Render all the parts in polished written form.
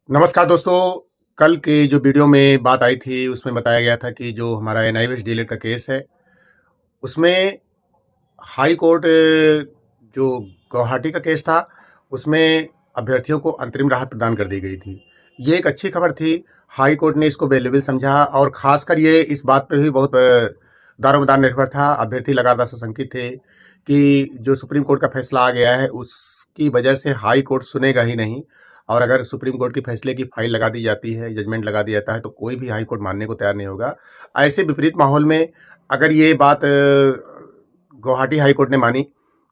नमस्कार दोस्तों। कल के जो वीडियो में बात आई थी उसमें बताया गया था कि जो हमारा एनआईवीएच डीएलएड का केस है उसमें हाई कोर्ट जो गुवाहाटी का केस था उसमें अभ्यर्थियों को अंतरिम राहत प्रदान कर दी गई थी। ये एक अच्छी खबर थी। हाई कोर्ट ने इसको वैल्यूएबल समझा और खासकर ये इस बात पे भी बहुत दारोमदार निर्भर था। अभ्यर्थी लगातार शंकित थे कि जो सुप्रीम कोर्ट का फैसला आ गया है उसकी वजह से हाई कोर्ट सुनेगा ही नहीं, और अगर सुप्रीम कोर्ट के फैसले की फाइल लगा दी जाती है, जजमेंट लगा दिया जाता है, तो कोई भी हाई कोर्ट मानने को तैयार नहीं होगा। ऐसे विपरीत माहौल में अगर ये बात गुवाहाटी हाई कोर्ट ने मानी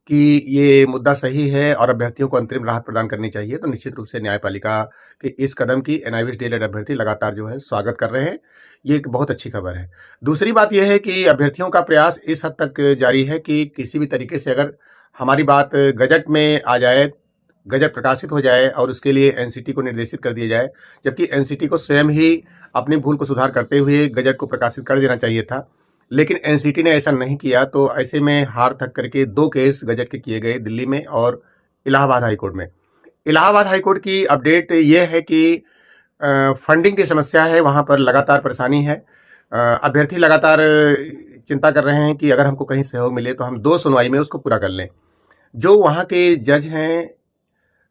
कि ये मुद्दा सही है और अभ्यर्थियों को अंतरिम राहत प्रदान करनी चाहिए, तो निश्चित रूप से न्यायपालिका के इस कदम की एनआईवीएच डीएलएड अभ्यर्थी लगातार जो है स्वागत कर रहे हैं। ये एक बहुत अच्छी खबर है। दूसरी बात यह है कि अभ्यर्थियों का प्रयास इस हद तक जारी है कि किसी भी तरीके से अगर हमारी बात गजट में आ जाए, गजट प्रकाशित हो जाए और उसके लिए एनसीटी को निर्देशित कर दिया जाए, जबकि एनसीटी को स्वयं ही अपनी भूल को सुधार करते हुए गजट को प्रकाशित कर देना चाहिए था, लेकिन एनसीटी ने ऐसा नहीं किया। तो ऐसे में हार थक करके 2 केस गजट के किए गए दिल्ली में और इलाहाबाद हाई कोर्ट में। इलाहाबाद हाई कोर्ट की अपडेट ये है कि फंडिंग की समस्या है, वहाँ पर लगातार परेशानी है। अभ्यर्थी लगातार चिंता कर रहे हैं कि अगर हमको कहीं सहयोग मिले तो हम 2 सुनवाई में उसको पूरा कर लें। जो वहाँ के जज हैं,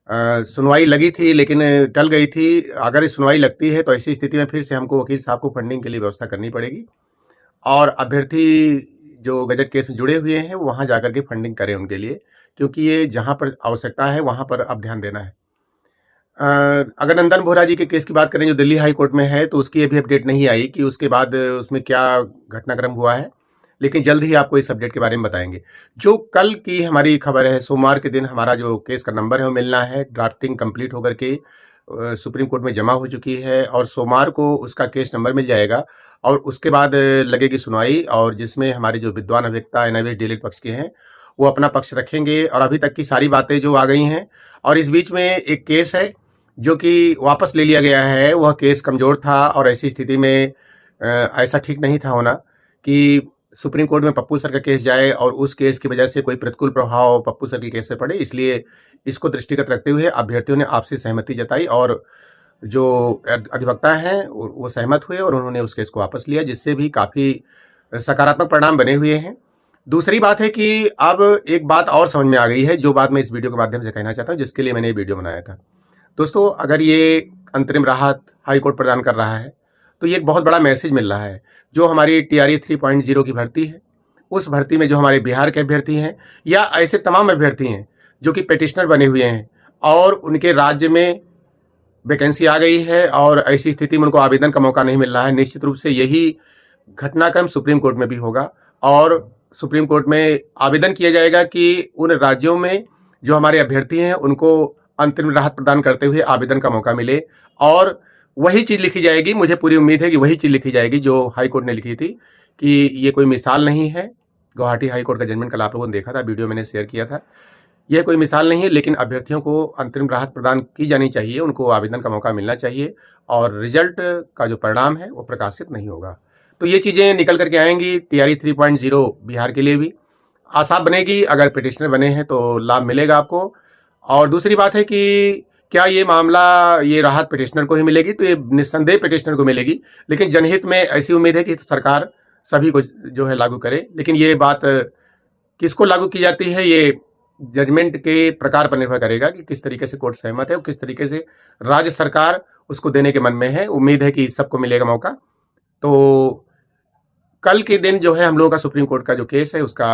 सुनवाई लगी थी लेकिन टल गई थी। अगर ये सुनवाई लगती है तो ऐसी स्थिति में फिर से हमको वकील साहब को फंडिंग के लिए व्यवस्था करनी पड़ेगी और अभ्यर्थी जो गजट केस में जुड़े हुए हैं वो वहाँ जाकर के फंडिंग करें उनके लिए, क्योंकि ये जहाँ पर आवश्यकता है वहाँ पर अब ध्यान देना है। अगर नंदन बोहरा जी के केस की बात करें जो दिल्ली हाई कोर्ट में है, तो उसकी अभी अपडेट नहीं आई कि उसके बाद उसमें क्या घटनाक्रम हुआ है, लेकिन जल्द ही आपको इस अपडेट के बारे में बताएंगे। जो कल की हमारी खबर है, सोमवार के दिन हमारा जो केस का नंबर है वो मिलना है। ड्राफ्टिंग कंप्लीट होकर के सुप्रीम कोर्ट में जमा हो चुकी है और सोमवार को उसका केस नंबर मिल जाएगा और उसके बाद लगेगी सुनवाई, और जिसमें हमारे जो विद्वान अभिवक्ता एनआईवीएच डीएलएड पक्ष के हैं वो अपना पक्ष रखेंगे और अभी तक की सारी बातें जो आ गई हैं। और इस बीच में एक केस है जो कि वापस ले लिया गया है। वह केस कमजोर था और ऐसी स्थिति में ऐसा ठीक नहीं था होना कि सुप्रीम कोर्ट में पप्पू सर का केस जाए और उस केस की वजह से कोई प्रतिकूल प्रभाव पप्पू सर के केस से पड़े। इसलिए इसको दृष्टिगत रखते हुए अभ्यर्थियों ने आपसी सहमति जताई और जो अधिवक्ता हैं वो सहमत हुए और उन्होंने उस केस को वापस लिया, जिससे भी काफ़ी सकारात्मक परिणाम बने हुए हैं। दूसरी बात है कि अब एक बात और समझ में आ गई है, जो बात मैं इस वीडियो के माध्यम से कहना चाहता हूँ, जिसके लिए मैंने ये वीडियो बनाया था। दोस्तों, अगर ये अंतरिम राहत हाई कोर्ट प्रदान कर रहा है तो ये एक बहुत बड़ा मैसेज मिल रहा है। जो हमारी टीआरई 3.0 की भर्ती है, उस भर्ती में जो हमारे बिहार के अभ्यर्थी हैं या ऐसे तमाम अभ्यर्थी हैं जो कि पेटिशनर बने हुए हैं और उनके राज्य में वैकेंसी आ गई है और ऐसी स्थिति में उनको आवेदन का मौका नहीं मिल रहा है, निश्चित रूप से यही घटनाक्रम सुप्रीम कोर्ट में भी होगा और सुप्रीम कोर्ट में आवेदन किया जाएगा कि उन राज्यों में जो हमारे अभ्यर्थी हैं उनको अंतरिम राहत प्रदान करते हुए आवेदन का मौका मिले। और वही चीज़ लिखी जाएगी, मुझे पूरी उम्मीद है कि वही चीज़ लिखी जाएगी जो हाई कोर्ट ने लिखी थी कि ये कोई मिसाल नहीं है। गुवाहाटी हाई कोर्ट का जजमेंट कल आप लोगों ने देखा था, वीडियो मैंने शेयर किया था। यह कोई मिसाल नहीं है, लेकिन अभ्यर्थियों को अंतरिम राहत प्रदान की जानी चाहिए, उनको आवेदन का मौका मिलना चाहिए और रिजल्ट का जो परिणाम है वो प्रकाशित नहीं होगा। तो ये चीज़ें निकल करके आएंगी। टीआरई 3.0 बिहार के लिए भी आसान बनेगी, अगर पिटिशनर बने हैं तो लाभ मिलेगा आपको। और दूसरी बात है कि क्या ये मामला, ये राहत पिटिशनर को ही मिलेगी, तो ये निस्संदेह पिटिशनर को मिलेगी, लेकिन जनहित में ऐसी उम्मीद है कि सरकार सभी को जो है लागू करे। लेकिन ये बात किसको लागू की जाती है ये जजमेंट के प्रकार पर निर्भर करेगा कि किस तरीके से कोर्ट सहमत है और किस तरीके से राज्य सरकार उसको देने के मन में है। उम्मीद है कि सबको मिलेगा मौका। तो कल के दिन जो है हम लोगों का सुप्रीम कोर्ट का जो केस है उसका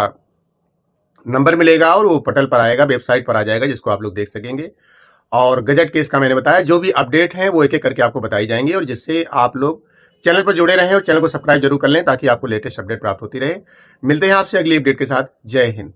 नंबर मिलेगा और वो पटल पर आएगा, वेबसाइट पर आ जाएगा, जिसको आप लोग देख सकेंगे। और गजट केस का मैंने बताया, जो भी अपडेट है वो एक एक करके आपको बताई जाएंगी और जिससे आप लोग चैनल पर जुड़े रहें और चैनल को सब्सक्राइब जरूर कर लें ताकि आपको लेटेस्ट अपडेट प्राप्त होती रहे। मिलते हैं आपसे अगली अपडेट के साथ। जय हिंद।